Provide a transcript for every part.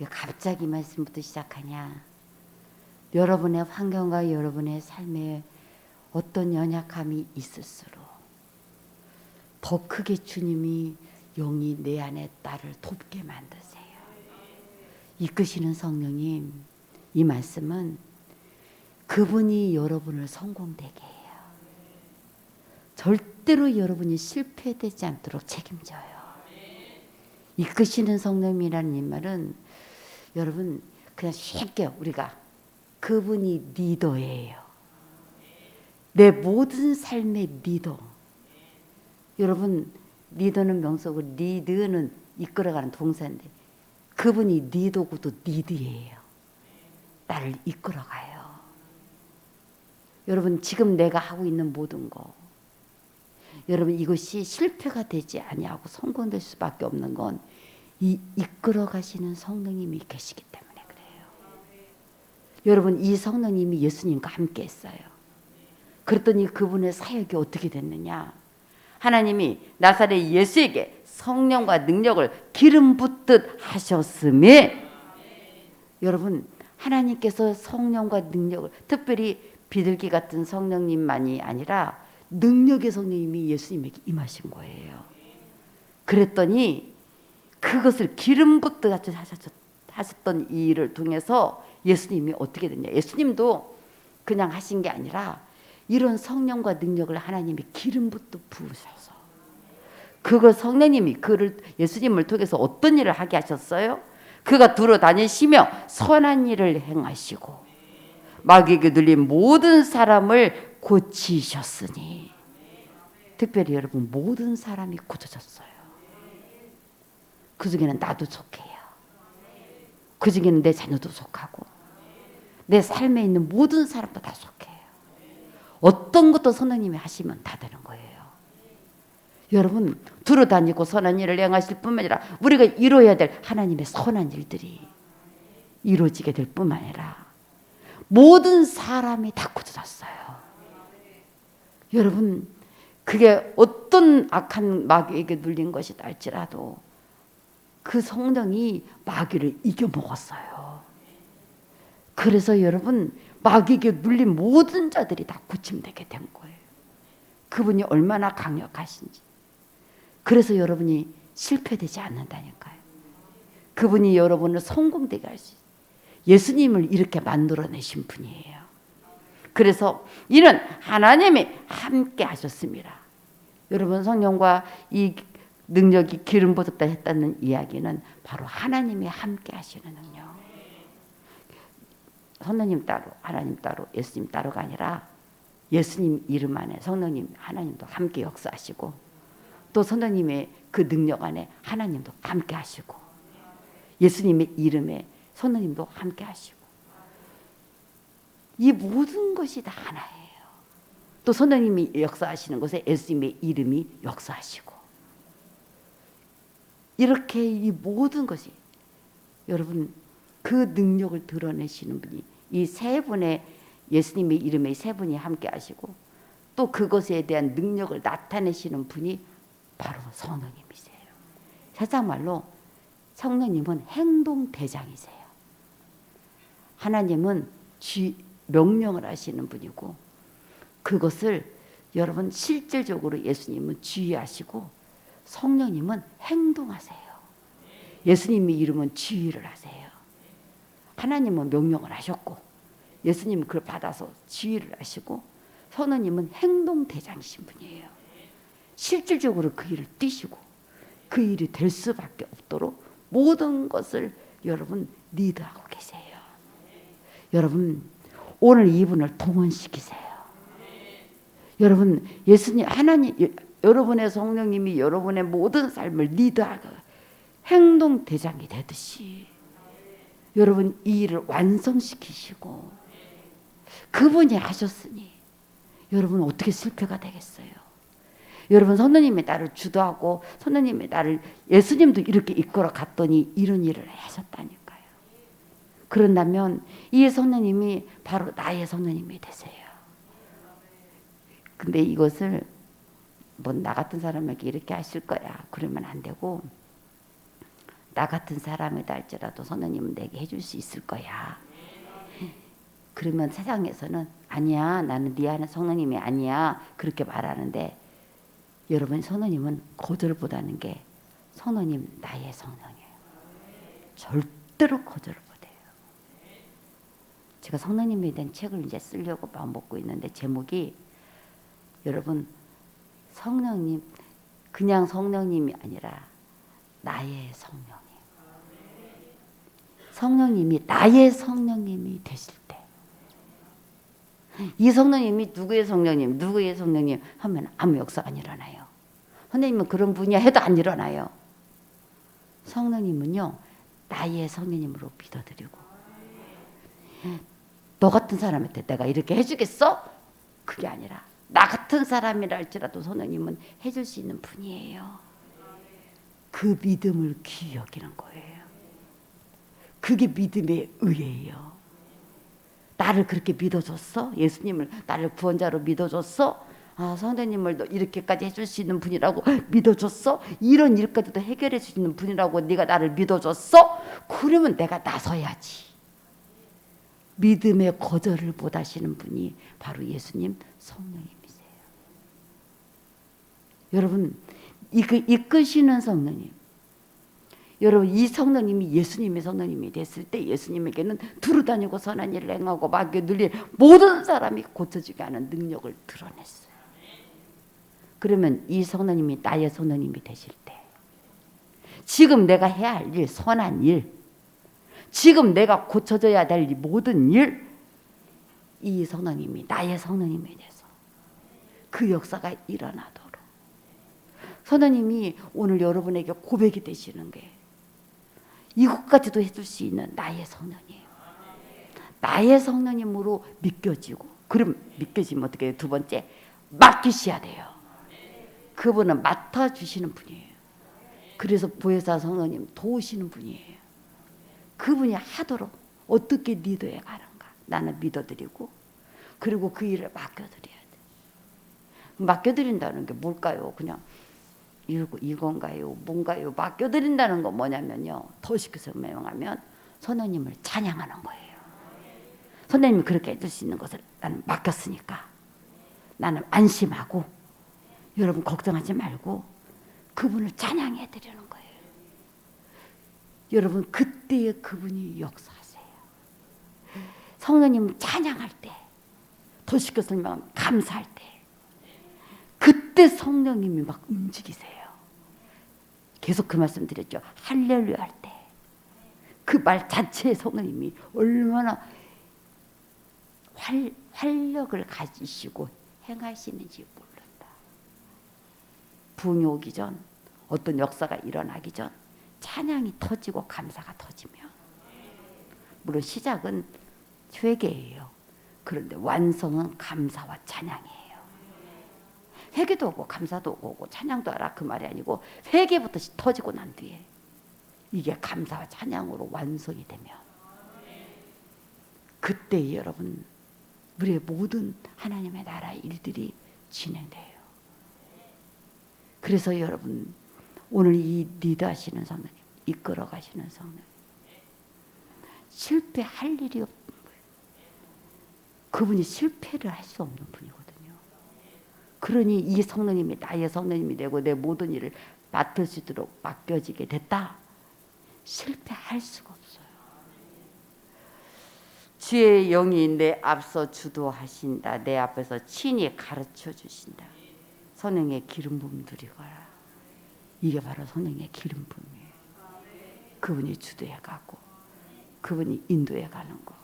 왜 갑자기 말씀부터 시작하냐? 여러분의 환경과 여러분의 삶에 어떤 연약함이 있을수록 더 크게 주님이 영이 내 안에 나를 돕게 만드세요. 이끄시는 성령님, 이 말씀은 그분이 여러분을 성공되게 해요. 절대로 여러분이 실패되지 않도록 책임져요. 이끄시는 성령이라는 이 말은 여러분 그냥 쉽게 우리가 그분이 리더예요. 내 모든 삶의 리더. 여러분 리더는 명석으로 리드는 이끌어가는 동사인데 그분이 리더고도 리드예요. 나를 이끌어가요. 여러분 지금 내가 하고 있는 모든 거 여러분 이것이 실패가 되지 아니하고 성공될 수밖에 없는 건 이 이끌어 가시는 성령님이 계시기 때문에 그래요. 여러분 이 성령님이 예수님과 함께 했어요. 그랬더니 그분의 사역이 어떻게 됐느냐? 하나님이 나사렛 예수에게 성령과 능력을 기름 붓듯 하셨음에 여러분 하나님께서 성령과 능력을 특별히 비둘기 같은 성령님만이 아니라 능력의 성령님이 예수님에게 임하신 거예요. 그랬더니 그것을 기름 붓듯 하셨던 이 일을 통해서 예수님이 어떻게 됐냐? 예수님도 그냥 하신 게 아니라 이런 성령과 능력을 하나님이 기름 붓듯 부으셔서 그걸 성령님이 그를 예수님을 통해서 어떤 일을 하게 하셨어요? 그가 두루 다니시며 선한 일을 행하시고 마귀에게 눌린 모든 사람을 고치셨으니 특별히 여러분 모든 사람이 고쳐졌어요. 그 중에는 나도 속해요. 그 중에는 내 자녀도 속하고 내 삶에 있는 모든 사람도 다 속해요. 어떤 것도 성령님이 하시면 다 되는 거예요. 여러분 두루 다니고 선한 일을 행하실 뿐만 아니라 우리가 이루어야 될 하나님의 선한 일들이 이루어지게 될 뿐만 아니라 모든 사람이 다 고쳐졌어요. 여러분 그게 어떤 악한 마귀에게 눌린 것이다 할지라도 그 성령이 마귀를 이겨먹었어요. 그래서 여러분 마귀에게 눌린 모든 자들이 다 고침되게 된 거예요. 그분이 얼마나 강력하신지. 그래서 여러분이 실패되지 않는다니까요. 그분이 여러분을 성공되게 할 수 있어요. 예수님을 이렇게 만들어내신 분이에요. 그래서 이는 하나님이 함께 하셨습니다. 여러분 성령과 이 능력이 기름 붓었다 했다는 이야기는 바로 하나님이 함께 하시는 능력. 성령님 따로 하나님 따로 예수님 따로가 아니라 예수님 이름 안에 성령님 하나님도 함께 역사하시고 또 성령님의 그 능력 안에 하나님도 함께 하시고 예수님의 이름에 성령님도 함께 하시고 이 모든 것이 다 하나예요. 또 성령님이 역사하시는 곳에 예수님의 이름이 역사하시고 이렇게 이 모든 것이 여러분 그 능력을 드러내시는 분이 이 세 분의 예수님의 이름에 세 분이 함께 하시고 또 그것에 대한 능력을 나타내시는 분이 바로 성령님이세요. 세상 말로 성령님은 행동대장이세요. 하나님은 명령을 하시는 분이고 그것을 여러분 실질적으로 예수님은 지휘하시고 성령님은 행동하세요. 예수님의 이름은 지휘를 하세요. 하나님은 명령을 하셨고 예수님은 그걸 받아서 지휘를 하시고 성령님은 행동대장이신 분이에요. 실질적으로 그 일을 뛰시고 그 일이 될 수밖에 없도록 모든 것을 여러분 리드하고 계세요. 여러분 오늘 이분을 동원시키세요. 여러분 예수님 하나님 여러분의 성령님이 여러분의 모든 삶을 리드하고 행동대장이 되듯이 여러분 이 일을 완성시키시고 그분이 하셨으니 여러분 어떻게 실패가 되겠어요? 여러분 성령님이 나를 주도하고 성령님이 나를 예수님도 이렇게 이끌어 갔더니 이런 일을 하셨다니까요. 그런다면 이 성령님이 바로 나의 성령님이 되세요. 근데 이것을 뭐 나 같은 사람에게 이렇게 하실 거야 그러면 안 되고 나 같은 사람이다 할지라도 성령님은 내게 해줄 수 있을 거야. 그러면 세상에서는 아니야, 나는 네 안에 성령님이 아니야, 그렇게 말하는데, 여러분 성령님은 거절보다는 게 성령님 나의 성령이에요. 절대로 거절을 못해요. 제가 성령님에 대한 책을 이제 쓰려고 마음 먹고 있는데, 제목이 여러분 성령님, 그냥 성령님이 아니라 나의 성령이에요. 성령님이 나의 성령님이 되실 때, 이 성령님이 누구의 성령님, 누구의 성령님 하면 아무 역사가 안 일어나요. 선생님은 그런 분이야 해도 안 일어나요. 성령님은요, 나의 성령님으로 믿어드리고, 너 같은 사람한테 내가 이렇게 해주겠어? 그게 아니라 나 같은 사람이라 할지라도 성령님은 해줄 수 있는 분이에요. 그 믿음을 귀히 여기는 거예요. 그게 믿음의 의예요. 나를 그렇게 믿어줬어? 예수님을 나를 구원자로 믿어줬어? 아, 성도님을 이렇게까지 해줄 수 있는 분이라고 믿어줬어? 이런 일까지도 해결해 줄 수 있는 분이라고 네가 나를 믿어줬어? 그러면 내가 나서야지. 믿음의 거절을 못 하시는 분이 바로 예수님 성령님이세요. 여러분, 이끄시는 성령님, 여러분 이 성령님이 예수님의 성령님이 됐을 때 예수님에게는 두루다니고 선한 일을 행하고 마귀에 눌린 모든 사람이 고쳐지게 하는 능력을 드러냈어요. 그러면 이 성령님이 나의 성령님이 되실 때, 지금 내가 해야 할 일, 선한 일, 지금 내가 고쳐져야 될 모든 일, 이 성령님이 나의 성령님이 돼서 그 역사가 일어나도록 성령님이 오늘 여러분에게 고백이 되시는 게, 이것까지도 해줄 수 있는 나의 성령이에요. 나의 성령님으로 믿겨지고, 그럼 믿겨지면 어떻게 해요? 두 번째, 맡기셔야 돼요. 그분은 맡아주시는 분이에요. 그래서 보혜사 성령님 도우시는 분이에요. 그분이 하도록 어떻게 리더해 가는가 나는 믿어드리고, 그리고 그 일을 맡겨드려야 돼. 맡겨드린다는 게 뭘까요? 그냥 이건가요? 뭔가요? 맡겨드린다는 건 뭐냐면요, 더 쉽게 설명하면 선생님을 찬양하는 거예요. 선생님이 그렇게 해줄 수 있는 것을 나는 맡겼으니까 나는 안심하고, 여러분 걱정하지 말고 그분을 찬양해 드리는 거예요. 여러분 그때에 그분이 역사하세요. 성령님 찬양할 때, 더 쉽게 설명하면 감사할 때, 그때 성령님이 막 움직이세요. 계속 그 말씀 드렸죠. 할렐루야 할 때 그 말 자체의 성령님이 얼마나 활력을 가지시고 행하시는지 모른다. 부흥이 오기 전, 어떤 역사가 일어나기 전 찬양이 터지고 감사가 터지면, 물론 시작은 회개예요. 그런데 완성은 감사와 찬양이에요. 회개도 오고 감사도 오고 찬양도 하라 그 말이 아니고, 회개부터 터지고 난 뒤에 이게 감사와 찬양으로 완성이 되면, 그때 여러분 우리의 모든 하나님의 나라 일들이 진행돼요. 그래서 여러분 오늘 이 리더하시는 성령님, 이끌어 가시는 성령님, 실패할 일이 없는 거예요. 그분이 실패를 할 수 없는 분이거든요. 그러니 이 성령님이 나의 성령님이 되고 내 모든 일을 맡을 수 있도록 맡겨지게 됐다. 실패할 수가 없어요. 주의 영이 내 앞서 주도하신다. 내 앞에서 친히 가르쳐 주신다. 성령의 기름 부음 누리거라. 이게 바로 성령의 기름 부음이에요. 그분이 주도해 가고, 그분이 인도해 가는 거,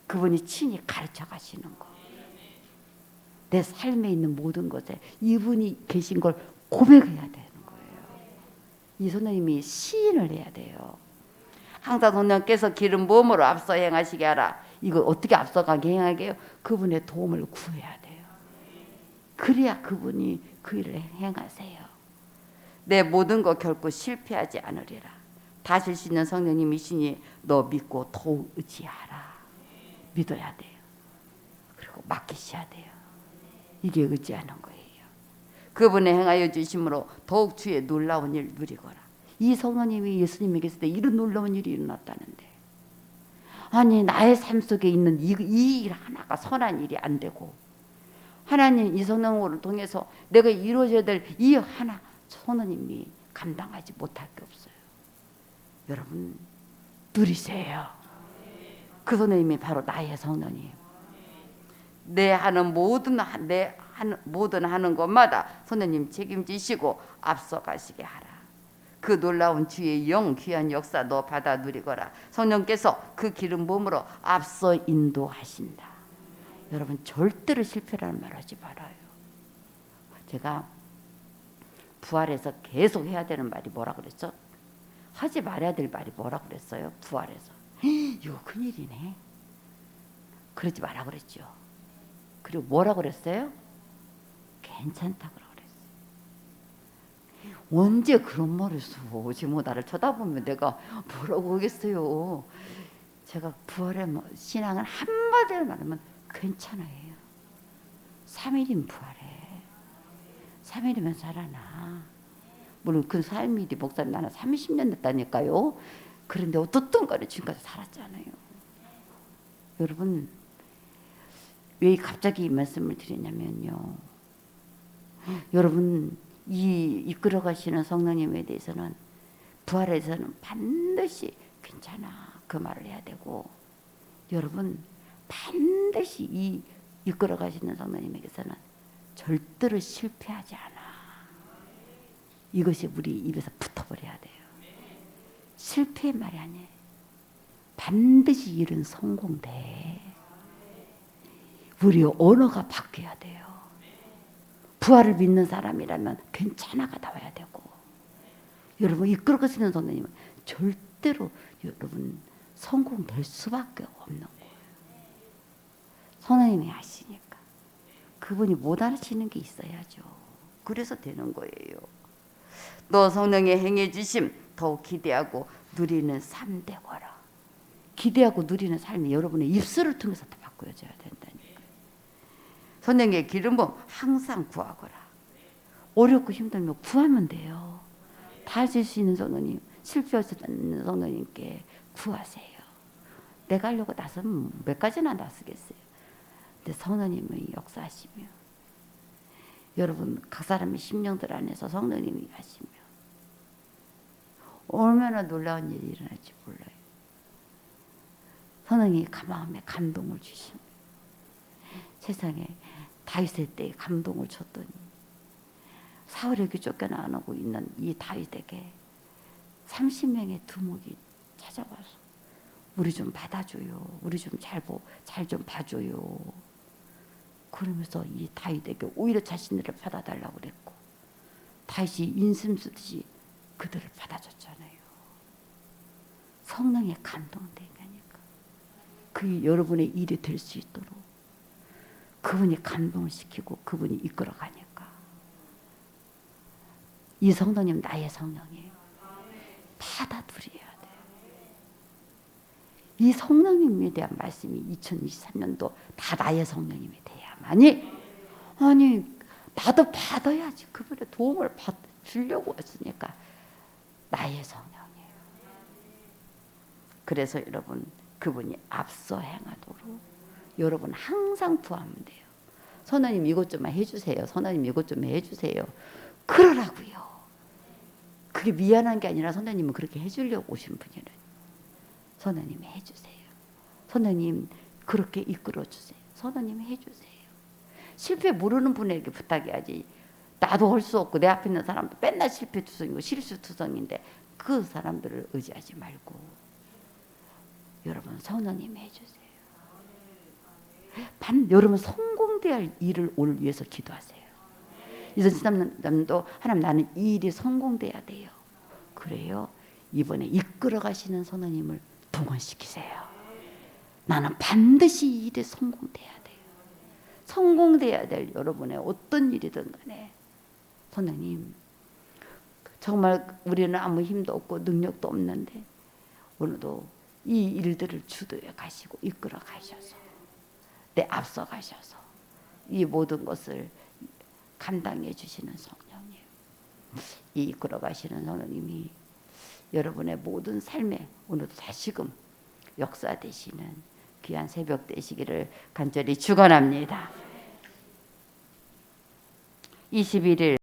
그분이 친히 가르쳐 가시는 거, 내 삶에 있는 모든 것에 이분이 계신 걸 고백해야 되는 거예요. 이 성령님이 시인을 해야 돼요. 항상 성령께서 기름 부음으로 앞서 행하시게 하라. 이거 어떻게 앞서가게 행하게 해요? 그분의 도움을 구해야 돼요. 그래야 그분이 그 일을 행하세요. 내 모든 것 결코 실패하지 않으리라. 다실 수 있는 성령님이시니 너 믿고 더욱 의지하라. 믿어야 돼요. 그리고 맡기셔야 돼요. 이게 의지하는 거예요. 그분의 행하여 주심으로 더욱 주의 놀라운 일 누리거라. 이 성령님이 예수님이 계실 때 이런 놀라운 일이 일어났다는데, 아니 나의 삶 속에 있는 이 일 하나가 선한 일이 안 되고, 하나님 이 성령을 통해서 내가 이루어져야 될 이 하나 성령님이 감당하지 못할 게 없어요. 여러분 누리세요. 그 성령님이 바로 나의 성령님. 내 하는 모든 하는 것마다 성령님 책임지시고 앞서가시게 하라. 그 놀라운 주의 영 귀한 역사 너 받아 누리거라. 성령께서 그 기름 부음으로 앞서 인도하신다. 여러분 절대로 실패라는 말 하지 말아요. 제가 부활해서 계속 해야 되는 말이 뭐라 그랬죠? 하지 말아야 될 말이 뭐라 그랬어요? 부활해서 이거 큰일이네. 그러지 마라 그랬죠. 그리고 뭐라 그랬어요? 괜찮다 그랬어요. 언제 그런 말을 했어? 지금 나를 쳐다보면 내가 뭐라고 하겠어요. 제가 부활의 신앙은 한마디로 말하면 괜찮아요. 3일이면 부활해. 3일이면 살아나. 물론 그 3일이 목사님 나는 30년 됐다니까요. 그런데 어떻든 간에 지금까지 살았잖아요. 여러분 왜 갑자기 이 말씀을 드리냐면요, 여러분 이 이끌어 가시는 성령님에 대해서는 부활에서는 반드시 괜찮아 그 말을 해야 되고, 여러분 반드시 이 이끌어 가시는 성령님에게서는 절대로 실패하지 않아. 이것이 우리 입에서 붙어버려야 돼요. 실패의 말이 아니에요. 반드시 일은 성공돼. 우리 언어가 바뀌어야 돼요. 부활을 믿는 사람이라면 괜찮아가 나와야 되고, 여러분 이끌어 가시는 성령님은 절대로 여러분 성공될 수밖에 없는 거예요. 성령님이 아시니까. 그분이 못 알아치는 게 있어야죠. 그래서 되는 거예요. 너 성령의 행해 주심 더욱 기대하고 누리는 삶 되거라. 기대하고 누리는 삶이 여러분의 입술을 통해서 다 바꿔져야 된다니까. 성령의 기름은 항상 구하거라. 어렵고 힘들면 구하면 돼요. 다 하실 수 있는 성령님, 실패하지 않는 성령님께 구하세요. 내가 하려고 나서면 몇 가지나 나서겠어요. 근데 성령님이 역사하시며, 여러분 각 사람의 심령들 안에서 성령님이 하시며 얼마나 놀라운 일이 일어날지 몰라요. 성령이 마음에 감동을 주시며, 세상에 다윗의 때에 감동을 줬더니 사울에게 쫓겨나가고 있는 이 다윗에게 30명의 두목이 찾아와서 우리 좀 받아줘요. 우리 좀 잘 좀 봐줘요. 그러면서 이 다윗에게 오히려 자신들을 받아달라고 그랬고, 다윗이 인심 쓰듯이 그들을 받아줬잖아요. 성령의 감동되니까 그 여러분의 일이 될 수 있도록 그분이 감동을 시키고 그분이 이끌어가니까. 이 성도님 나의 성령이에요. 받아들여야 돼요. 이 성령님에 대한 말씀이 2023년도 다 나의 성령님이 돼야만이, 아니 나도 받아야지. 그분의 도움을 주려고 했으니까 나의 성령이에요. 그래서 여러분 그분이 앞서 행하도록 여러분 항상 구하면 돼요. 선생님 이것 좀 해주세요. 선생님 이것 좀 해주세요. 그러라고요. 그게 미안한 게 아니라 선생님은 그렇게 해주려고 오신 분이래. 선생님 해주세요. 선생님 그렇게 이끌어주세요. 선생님 해주세요. 실패 모르는 분에게 부탁해야지. 나도 할 수 없고 내 앞에 있는 사람도 맨날 실패투성이고 실수투성인데 그 사람들을 의지하지 말고 여러분 성령님 해주세요. 여러분 성공돼야 할 일을 오늘 위해서 기도하세요. 2013년도 하나님 나는 이 일이 성공돼야 돼요. 그래요. 이번에 이끌어 가시는 성령님을 동원시키세요. 나는 반드시 이 일에 성공돼야 돼요. 성공돼야 될 여러분의 어떤 일이든 간에 성령님, 정말 우리는 아무 힘도 없고 능력도 없는데 오늘도 이 일들을 주도해 가시고 이끌어 가셔서 내 앞서 가셔서 이 모든 것을 감당해 주시는 성령님, 이 이끌어 가시는 성령님이 여러분의 모든 삶에 오늘도 다시금 역사되시는 귀한 새벽 되시기를 간절히 축원합니다. 21일